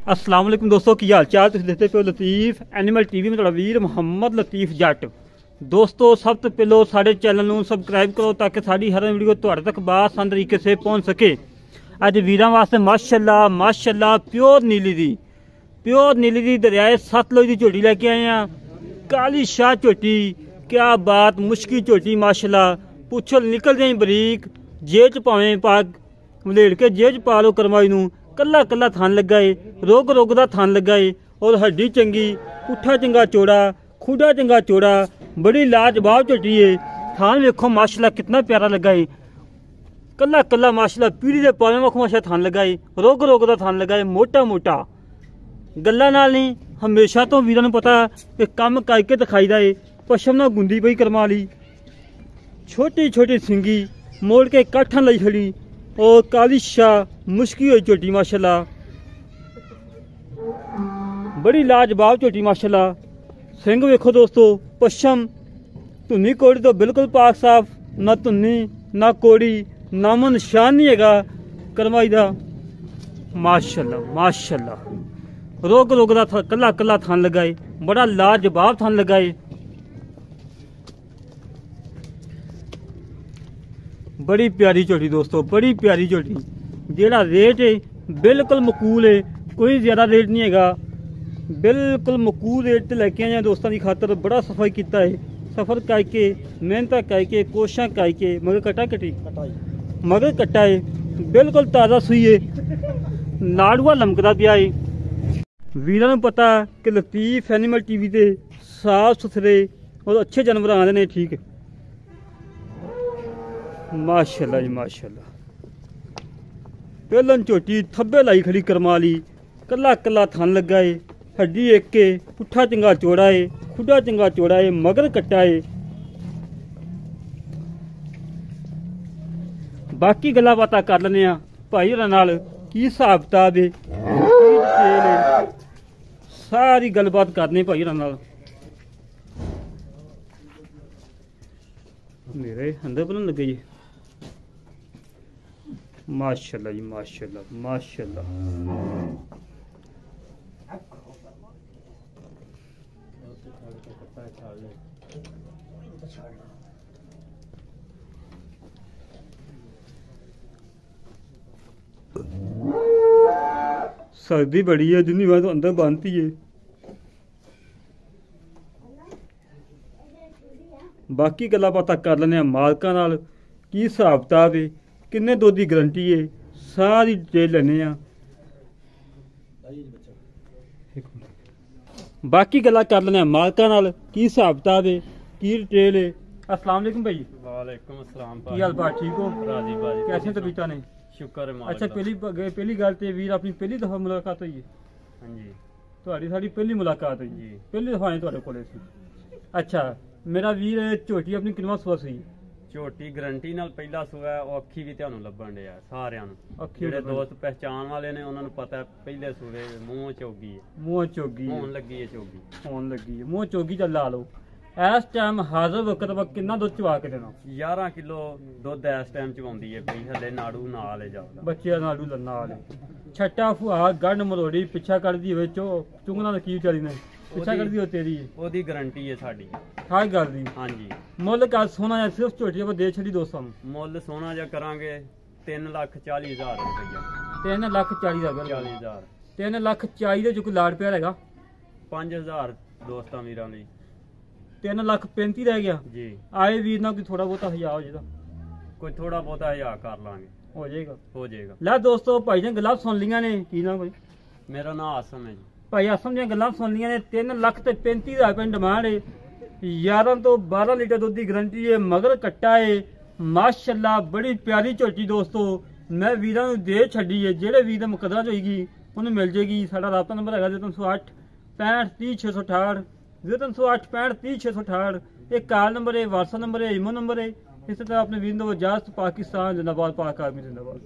अस्सलाम वालेकुम दोस्तों, की हाल चाल? तुम देखते पे लतीफ एनिमल टीवी में तुहाडा वीर मुहम्मद लतीफ जट। दोस्तों सब तो पहलो साडे चैनल नूं सबसक्राइब करो ताकि साडी हर वीडियो तुहाडे तक बाआसान तरीके से पहुँच सके। अज वीरां वास्ते माशाअल्लाह माशाअल्लाह प्योर नीली दी दरियाए सतलुज दी झोटी लैके आए हैं। काली शाह झोटी, क्या बात, मुश्की झोटी माशाअल्लाह। पुछल निकल जाए बरीक, जेब च भावें पाग मलेड़ के जेब च पा लो करमाई नूं। कला कला थान लगा है, रोग रोग दा थान लगा है और हड्डी चंगी, पुट्ठा चंगा चौड़ा, खुडा चंगा चौड़ा, बड़ी लाजवाब झोटी है। थान वेखो माशाअल्लाह कितना प्यारा लगा है, कला कला माशाअल्लाह पीढ़ी दे पावे वखो माशा थान लगा है, रोग रोग दा थान लगा है, मोटा मोटा गल्लां नाल नहीं। हमेशा तो वीरां नूं पता कि कम करके दिखाईदा है। पशम ना गुंदी पई करमा ली, छोटी छोटी सिंगी मोड़ के काठा लई खड़ी और काली शाह मुश्की हुई झोटी माशाअल्लाह, बड़ी लाजवाब झोटी माशाअल्लाह। सिंग वेखो दोस्तों, पशम धुनी कोड़ी तो बिल्कुल पाक साफ, ना धुनी ना कोड़ी, नामो निशान नहीं हैगा करमाई दा। माशाअल्लाह माशाअल्लाह रोग रोग दा कला कला थान लगा है, बड़ा लाजवाब थान लगा है। बड़ी प्यारी झोटी दोस्तों, बड़ी प्यारी झोटी। जेड़ा रेट है बिल्कुल मकूल है, कोई ज़्यादा रेट नहीं हैगा, बिल्कुल मकूल रेट लैके आए दोस्तों की खातर। बड़ा सफ़र किया है, सफ़र करके मेहनत करके कोशिशें करके मगर कटा कटी मगर कट्टा है, बिल्कुल ताज़ा सुई है, नाड़ुआ लमकदा पिया है। वीरां नूं पता कि लतीफ एनिमल टीवी ते साफ सुथरे और अच्छे जानवर आते हैं। ठीक है माशाअल्लाह जी माशाअल्लाह। पहलन झोटी थब्बे लाई खड़ी करमाली, कला कला थान लगा है, हड्डी एक के, पुट्ठा चंगा चौड़ा है, खुडा चंगा चौड़ा है, मगर कट्टा है। बाकी गल्लां बातां कर लैने आ भाई होरां नाल, की हिसाब किताब है, की डिटेल है, सारी गलबात करने भाई होरां नाल। मेरे अंदर बनन लगे जी माशाअल्लाह जी माशाअल्लाह माशाअल्लाह। सर्दी बड़ी है, जिन्नी बार तो अंदर बांधती है। बाकी गल्लां बातां कर लैने मालकां नाल, की हिसाब किताब है, किन्ने दुध की गारंटी है, सारी डिटेल लैने आ। बाकी गल्लां कर लैने मालकां नाल, की हिसाब किताब है, की डिटेल है। अस्सलाम वालेकुम भाई। वालेकुम अस्सलाम। की हाल बात, ठीक हो? राजी बाजी, कैसे तबीयत ने? शुक्र है मालिक अच्छा दा। पहली गल तो वीर अपनी पहली दफा मुलाकात हुई है? हाँ जी ਤੁਹਾਡੀ ਸਾਡੀ ਪਹਿਲੀ ਮੁਲਾਕਾਤ ਹੋਈ ਜੀ, ਪਹਿਲੀ ਦਫਾ ਆਏ ਤੁਹਾਡੇ ਕੋਲੇ ਸੀ। ਅੱਛਾ ਮੇਰਾ ਵੀਰ ਝੋਟੀ ਆਪਣੀ ਕਿੰਨਵਾਂ ਸੂਆ ਸੀ? ਝੋਟੀ ਗਰੰਟੀ ਨਾਲ ਪਹਿਲਾ ਸੂਆ ਹੈ, ਉਹ ਅੱਖੀ ਵੀ ਤੁਹਾਨੂੰ ਲੱਭਣ ਡਿਆ ਸਾਰਿਆਂ ਨੂੰ। ਅੱਖੀ ਜਿਹੜੇ ਲੱਭਣ। ਦੋਸਤ ਪਹਿਚਾਣ ਵਾਲੇ ਨੇ ਉਹਨਾਂ ਨੂੰ ਪਤਾ ਹੈ ਪਹਿਲੇ ਸੂਏ ਮੂੰਹ ਚੋਗੀ ਹੈ, ਮੂੰਹ ਚੋਗੀ ਹੋਣ ਲੱਗੀ ਹੈ ਚੋਗੀ। ਹੋਣ ਲੱਗੀ ਹੈ, ਮੂੰਹ ਚੋਗੀ ਚੱਲ ਲਾ ਲਓ। ਇਸ ਟਾਈਮ ਹਾਜ਼ਰ ਵਕਤ ਵਾ ਕਿੰਨਾ ਦੁੱਧ ਚਵਾ ਕੇ ਦੇਣਾ? 11 ਕਿਲੋ ਦੁੱਧ ਇਸ ਟਾਈਮ ਚਵਾਉਂਦੀ ਹੈ ਪਈ, ਹਲੇ ਨਾੜੂ ਨਾਲ ਹੈ ਜਾਂਦਾ। ਬੱਚਿਆਂ ਨਾਲੂ ਲੰਨਾ ਵਾਲੇ ਛੱਟਾ ਫੁਆ ਗੰਢ ਮਰੋੜੀ ਪਿੱਛਾ ਕੱਢਦੀ ਹੋਵੇ ਚੁੰਗਣਾ ਦਾ ਕੀ ਵਿਚਾਰੀ ਨੇ ਪਿੱਛਾ ਕੱਢਦੀ ਹੋ ਤੇਰੀ, ਉਹਦੀ ਗਰੰਟੀ ਹੈ ਸਾਡੀ ਹਰ ਗੱਲ ਦੀ। ਹਾਂਜੀ ਮੁੱਲ ਕਰ ਸੋਨਾ ਜਾਂ ਸਿਰਫ ਝੋਟੀ ਆਪਾਂ ਦੇ ਛੱਡੀ ਦੋਸਤਾਂ ਨੂੰ? ਮੁੱਲ ਸੋਨਾ ਜਿਹਾ ਕਰਾਂਗੇ 3,40,000 ਰੁਪਈਆ। 3,40,000 ਦਾ ਬਿਲਕੁਲ। 40,000 3,40,000 ਦੇ ਚ ਕੋਈ ਲਾੜ ਪਿਆਰ ਹੈਗਾ? 5,000 ਦੋਸਤਾਂ ਵੀਰਾਂ ਲਈ। 3,35,000 ਰਹਿ ਗਿਆ ਜੀ, ਆਏ ਵੀਰ ਨਾਲ ਕੋਈ ਥੋੜਾ ਬਹੁਤਾ ਹਜ਼ਾਰ ਹੋ ਜਾਏਗਾ? ਕੋਈ ਥੋੜਾ ਬਹੁਤਾ ਹਜ਼ਾਰ ਕਰ ਲਾਂਗੇ, ਹੋ ਜਾਏਗਾ। ਹੋ ਜਾਏਗਾ। ਲੈ ਦੋਸਤੋ ਭਾਈ ਨੇ ਗੱਲਾਂ ਸੁਣ ਲੀਆਂ ਨੇ। ਕੀ ਨਾ ਕੋਈ ਮੇਰਾ ਨਾਮ ਆਸਮ ਹੈ ਜੀ। ਭਾਈ ਆਸਮ ਦੀਆਂ ਗੱਲਾਂ ਸੁਣ ਲੀਆਂ ਨੇ। 3,35,000 ਰੁਪਏ ਡਿਮਾਂਡ ਹੈ। 11 ਤੋਂ 12 ਲੀਟਰ ਦੁੱਧ ਦੀ ਗਰੰਟੀ ਹੈ, ਮਗਰ ਕੱਟਾ ਹੈ ਮਾਸ਼ਾਅੱਲਾ। ਬੜੀ ਪਿਆਰੀ ਝੋਟੀ ਦੋਸਤੋ, ਮੈਂ ਵੀਰਾਂ ਨੂੰ ਦੇ ਛੱਡੀ ਹੈ। ਜਿਹੜੇ ਵੀਰ ਦਾ ਮੁਕੱਦਰਾ ਹੋਏਗੀ ਉਹਨੂੰ ਮਿਲ ਜੇਗੀ। ਸਾਡਾ ਰਾਬਤਾ ਨੰਬਰ ਹੈਗਾ 0308 65 30 668, 0308 65 30 668। ਇਹ ਕਾਲ ਨੰਬਰ ਹੈ, WhatsApp ਨੰਬਰ ਹੈ, ਈਮੋ ਨੰਬਰ ਹੈ। इसी तरह अपने वीर इजाजत। पाकिस्तान जिंदाबाद, पाक आर्मी जिंदाबाद।